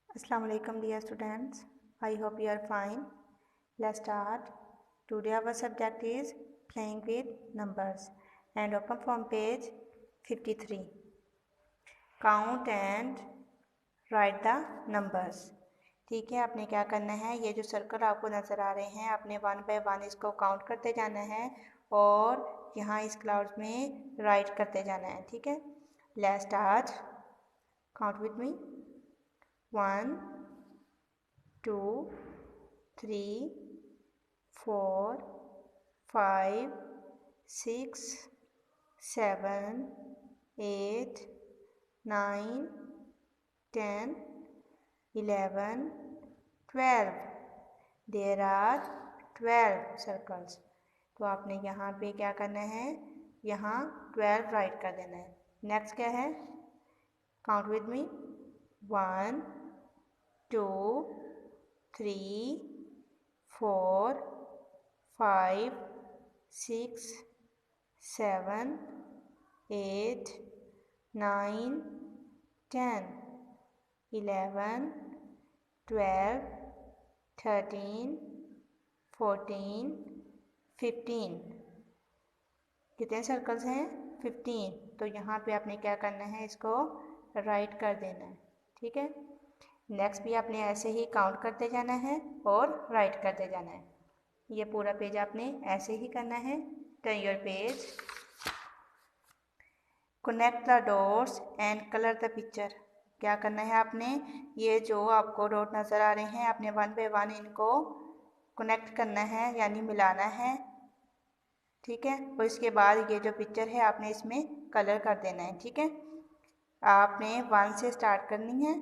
Assalamualaikum dear students. I hope you are fine. Let's start. Today our subject is playing with numbers and open from page 53. Count and write the numbers. ठीक है, आपने क्या करना है, ये जो circle आपको नज़र आ रहे हैं आपने वन बाय वन इसको काउंट करते जाना है और यहाँ इस क्लाउड में राइट करते जाना है। ठीक है, let's start. Count with me. 1 2 3 4 5 6 7 8 9 10 11 12। There are 12 circles. तो आपने यहाँ पे क्या करना है, यहाँ 12 राइट कर देना है। नेक्स्ट क्या है, काउंट विद मी। 1 2 3 4 5 6 7 8 9 10 11 12 13 14 15। कितने सर्कल्स हैं? 15। तो यहाँ पे आपने क्या करना है, इसको राइट कर देना है। ठीक है, नेक्स्ट भी आपने ऐसे ही काउंट करते जाना है और राइट करते जाना है। ये पूरा पेज आपने ऐसे ही करना है। Turn your page. Connect the dots and colour the picture. क्या करना है आपने, ये जो आपको डॉट नज़र आ रहे हैं आपने वन बाय वन इनको कनेक्ट करना है यानी मिलाना है। ठीक है, और इसके बाद ये जो पिक्चर है आपने इसमें कलर कर देना है। ठीक है, आपने 1 से स्टार्ट करनी है।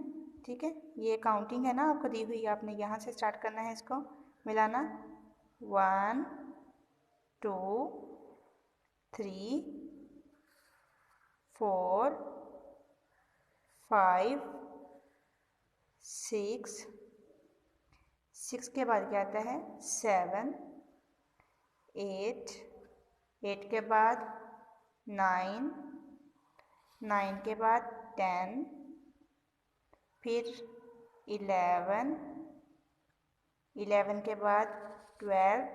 ठीक है, ये काउंटिंग है ना आपको दी हुई, आपने यहाँ से स्टार्ट करना है इसको मिलाना। 1 2 3 4 5 6 के बाद क्या आता है 7 8 के बाद 9 के बाद 10 फिर 11 के बाद 12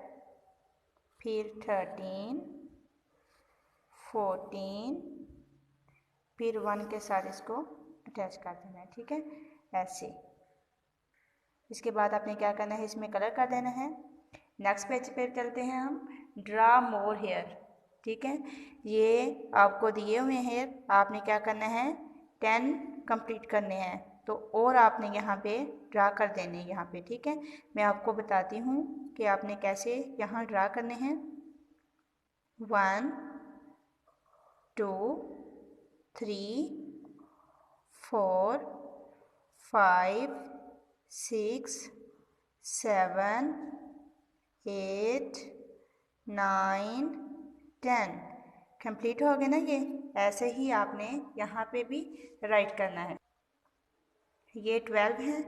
फिर 13 14 फिर 1 के साथ इसको अटैच कर देना है। ठीक है, ऐसे। इसके बाद आपने क्या करना है, इसमें कलर कर देना है। नेक्स्ट पेज पे चलते हैं हम। ड्रा मोर हेयर। ठीक है, ये आपको दिए हुए हेयर आपने क्या करना है 10 कंप्लीट करने हैं, तो और आपने यहाँ पे ड्रा कर देने हैं यहाँ पे। ठीक है, मैं आपको बताती हूँ कि आपने कैसे यहाँ ड्रा करने हैं। 1 2 3 4 5 6 7 8 9 10। कंप्लीट हो गए ना ये। ऐसे ही आपने यहाँ पे भी राइट करना है। ये 12 है,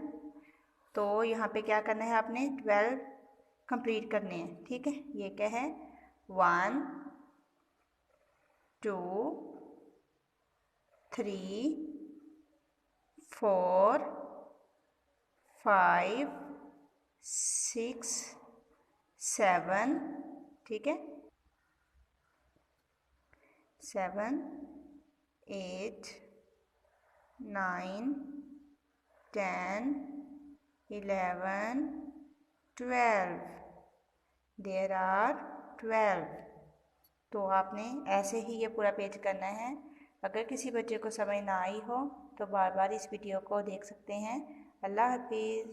तो यहाँ पे क्या करना है आपने 12 कंप्लीट करने हैं। ठीक है, ये क्या है 1 2 3 4 5 6 7। ठीक है, 7 8 9 10 11 12। There are 12। तो आपने ऐसे ही ये पूरा पेज करना है। अगर किसी बच्चे को समझ ना आई हो तो बार बार इस वीडियो को देख सकते हैं। अल्लाह हाफिज़।